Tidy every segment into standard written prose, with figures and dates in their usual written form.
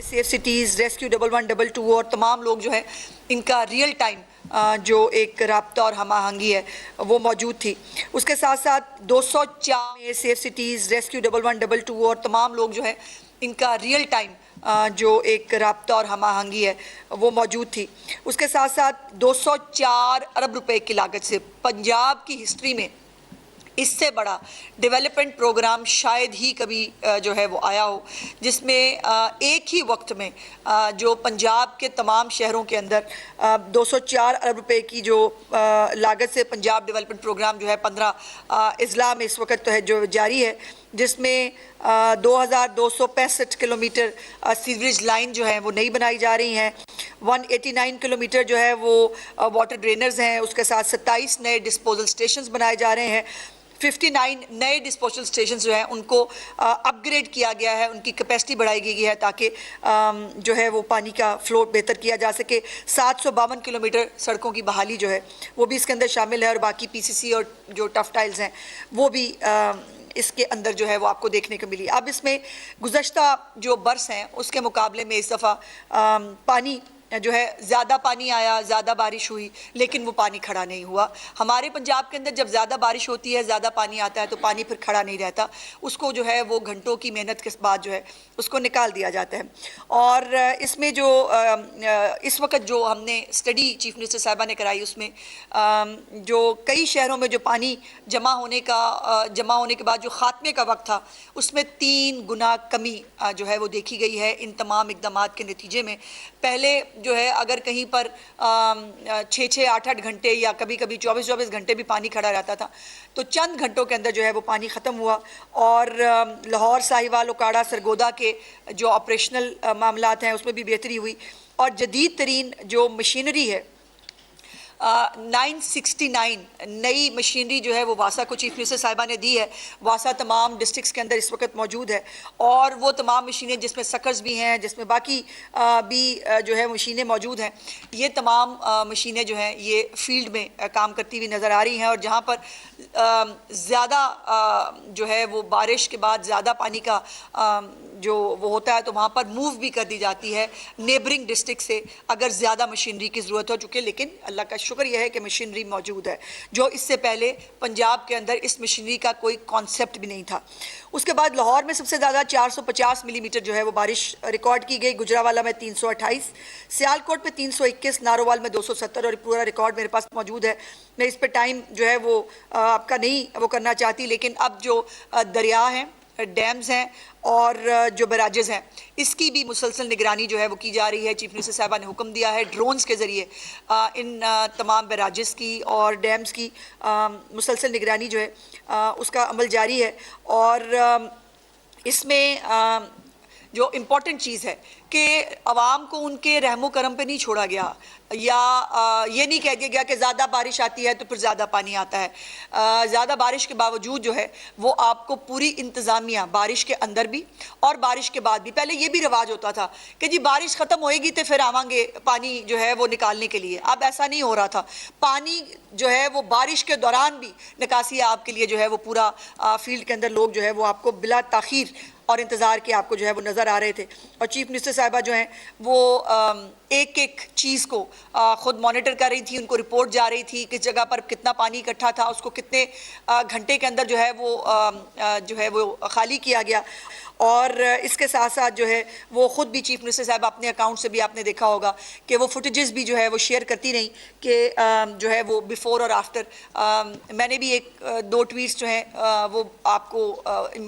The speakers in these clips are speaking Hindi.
सेफ सिटीज़, रेस्क्यू 1112 और तमाम लोग जो है इनका रियल टाइम जो एक राब्ता और हम आहंगी है वो मौजूद थी। उसके साथ साथ 204 सेफ सिटीज़, रेस्क्यू 1112 और तमाम लोग जो है इनका रियल टाइम जो एक राब्ता और हम आहंगी है वो मौजूद थी। उसके साथ साथ 204 अरब रुपए की लागत से पंजाब की हिस्ट्री में इससे बड़ा डेवलपमेंट प्रोग्राम शायद ही कभी जो है वो आया हो, जिसमें एक ही वक्त में जो पंजाब के तमाम शहरों के अंदर 204 अरब रुपए की जो लागत से पंजाब डेवलपमेंट प्रोग्राम जो है 15 अजला में इस वक्त तो है जो जारी है, जिसमें 2265 किलोमीटर सीवरेज लाइन जो है वो नई बनाई जा रही हैं। 189 किलोमीटर जो है वो वाटर ड्रेनर्स हैं। उसके साथ 27 नए डिस्पोजल स्टेशंस बनाए जा रहे हैं। 59 नए डिस्पोजल स्टेशन जो हैं उनको अपग्रेड किया गया है, उनकी कैपेसिटी बढ़ाई गई है ताकि जो है वो पानी का फ्लो बेहतर किया जा सके। 752 किलोमीटर सड़कों की बहाली जो है वो भी इसके अंदर शामिल है और बाकी पीसीसी और जो टफ टाइल्स हैं वो भी इसके अंदर जो है वो आपको देखने को मिली। अब इसमें गुज़श्ता जो बरस हैं उसके मुकाबले में इस दफ़ा पानी जो है ज़्यादा पानी आया, ज़्यादा बारिश हुई, लेकिन वो पानी खड़ा नहीं हुआ। हमारे पंजाब के अंदर जब ज़्यादा बारिश होती है, ज़्यादा पानी आता है तो पानी फिर खड़ा नहीं रहता, उसको जो है वो घंटों की मेहनत के बाद जो है उसको निकाल दिया जाता है। और इसमें जो इस वक्त जो हमने स्टडी चीफ मिनिस्टर साहिबा ने कराई उसमें जो कई शहरों में जो पानी जमा होने के बाद जो खात्मे का वक्त था उसमें 3 गुना कमी जो है वो देखी गई है। इन तमाम इकदाम के नतीजे में पहले जो है अगर कहीं पर 6-6, 8-8 घंटे या कभी कभी 24-24 घंटे भी पानी खड़ा रहता था तो चंद घंटों के अंदर जो है वो पानी ख़त्म हुआ। और लाहौर, साहिवाल, उकाड़ा, सरगोदा के जो ऑपरेशनल मामलात हैं उसमें भी बेहतरी हुई और जदीद तरीन जो मशीनरी है 969 नई मशीनरी जो है वो वासा को चीफ मिनिस्टर साहिबा ने दी है। वासा तमाम डिस्ट्रिक्ट्स के अंदर इस वक्त मौजूद है और वो तमाम मशीनें जिसमें सकर्स भी हैं, जिसमें बाकी भी जो है मशीनें मौजूद हैं, ये तमाम मशीनें जो हैं ये फील्ड में काम करती हुई नज़र आ रही हैं। और जहाँ पर ज़्यादा जो है वो बारिश के बाद ज़्यादा पानी का जो वो होता है तो वहाँ पर मूव भी कर दी जाती है नेबरिंग डिस्ट्रिक्ट से अगर ज़्यादा मशीनरी की ज़रूरत हो चुके। लेकिन अल्लाह का शुक्र यह है कि मशीनरी मौजूद है, जो इससे पहले पंजाब के अंदर इस मशीनरी का कोई कॉन्सेप्ट भी नहीं था। उसके बाद लाहौर में सबसे ज़्यादा 450 मिलीमीटर जो है वो बारिश रिकॉर्ड की गई। गुजरावाला में 328, सियालकोट में 321, नारोवाल में 270 और पूरा रिकॉर्ड मेरे पास मौजूद है। मैं इस पर टाइम जो है वो आपका नहीं वो करना चाहती, लेकिन अब जो दरिया हैं, डैम्स हैं और जो बैराजेस हैं इसकी भी मुसलसल निगरानी जो है वो की जा रही है। चीफ मिनिस्टर साहिबा ने हुक्म दिया है ड्रोन्स के ज़रिए इन तमाम बैराजेस की और डैम्स की मुसलसल निगरानी जो है उसका अमल जारी है। और इसमें जो इम्पॉर्टेंट चीज़ है कि अवाम को उनके रहमो करम पे नहीं छोड़ा गया या ये नहीं कह दिया गया कि ज़्यादा बारिश आती है तो फिर ज़्यादा पानी आता है। ज़्यादा बारिश के बावजूद जो है वो आपको पूरी इंतज़ामिया बारिश के अंदर भी और बारिश के बाद भी, पहले ये भी रिवाज होता था कि जी बारिश ख़त्म होएगी तो फिर आवांगे पानी जो है वो निकालने के लिए। अब ऐसा नहीं हो रहा था, पानी जो है वो बारिश के दौरान भी निकासी आपके लिए जो है वो पूरा फील्ड के अंदर लोग जो है वो आपको बिला ताख़ीर और इंतज़ार के आपको जो है वो नज़र आ रहे थे। और चीफ मिनिस्टर साहिबा जो हैं वो एक एक चीज़ को ख़ुद मॉनिटर कर रही थी, उनको रिपोर्ट जा रही थी किस जगह पर कितना पानी इकट्ठा था, उसको कितने घंटे के अंदर जो है वो खाली किया गया। और इसके साथ साथ जो है वो ख़ुद भी चीफ मिनिस्टर साहब अपने अकाउंट से भी आपने देखा होगा कि वो फुटेजेस भी जो है वो शेयर करती रहीं कि जो है वो बिफ़ोर और आफ्टर। मैंने भी 1-2 ट्वीट्स जो हैं वो आपको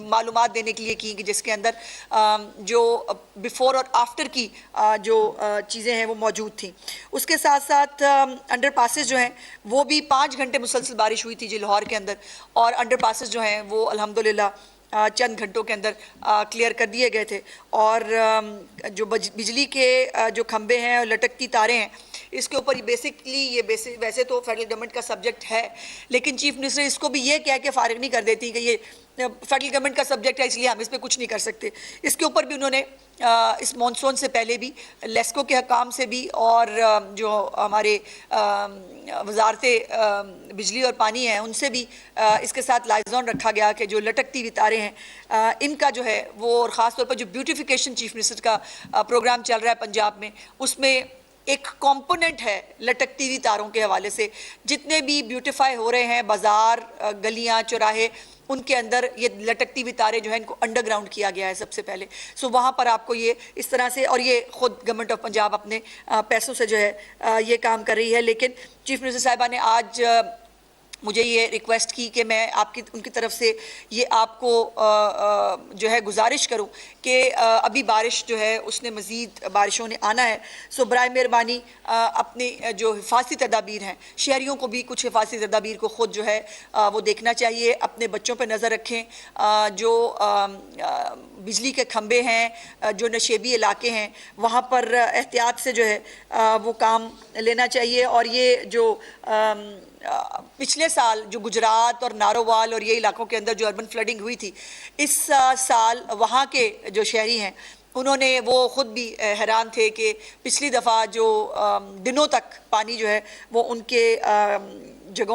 मालूमात देने के लिए की कि जिसके अंदर जो बिफ़ोर और आफ्टर की जो चीज़ें हैं वो मौजूद थी। उसके साथ साथ अंडर पासेस जो हैं वो भी 5 घंटे मुसलसल बारिश हुई थी जी लाहौर के अंदर, और अंडर पासेस जो हैं वो अल्हम्दुलिल्लाह चंद घंटों के अंदर क्लियर कर दिए गए थे। और जो बिजली के जो खंभे हैं और लटकती तारें हैं इसके ऊपर बेसिकली ये वैसे तो फेडरल गवर्नमेंट का सब्जेक्ट है, लेकिन चीफ मिनिस्टर इसको भी ये कह के फारिग नहीं कर देती कि ये फेडरल गवर्नमेंट का सब्जेक्ट है इसलिए हम इस पर कुछ नहीं कर सकते। इसके ऊपर भी उन्होंने इस मॉनसून से पहले भी लेस्को के हकाम से भी और जो हमारे वजारत बिजली और पानी है उनसे भी इसके साथ लाइजॉन रखा गया कि जो लटकती हुई तारें हैं इनका जो है वो, और ख़ास तौर पर जो ब्यूटिफिकेशन चीफ मिनिस्टर का प्रोग्राम चल रहा है पंजाब में, उसमें एक कंपोनेंट है लटकती हुई तारों के हवाले से। जितने भी ब्यूटिफाई हो रहे हैं बाजार, गलियां, चौराहे, उनके अंदर ये लटकती हुई तारें जो है इनको अंडरग्राउंड किया गया है सबसे पहले। सो वहाँ पर आपको ये इस तरह से, और ये खुद गवर्नमेंट ऑफ पंजाब अपने पैसों से जो है ये काम कर रही है। लेकिन चीफ मिनिस्टर साहिबा ने आज मुझे ये रिक्वेस्ट की कि मैं आपकी उनकी तरफ से ये आपको जो है गुजारिश करूं कि अभी बारिश जो है उसने मज़ीद बारिशों ने आना है। सो बराए मेहरबानी अपनी जो हिफाजती तदाबीर हैं, शहरियों को भी कुछ हिफाजती तदाबीर को ख़ुद जो है वो देखना चाहिए, अपने बच्चों पर नज़र रखें। जो बिजली के खंबे हैं, जो नशेबी इलाके हैं, वहाँ पर एहतियात से जो है वो काम लेना चाहिए। और ये जो पिछले साल जो गुजरात और नारोवाल और ये इलाकों के अंदर जो अर्बन फ्लडिंग हुई थी, इस साल वहाँ के जो शहरी हैं उन्होंने वो ख़ुद भी हैरान थे कि पिछली दफ़ा जो दिनों तक पानी जो है वो उनके जगहों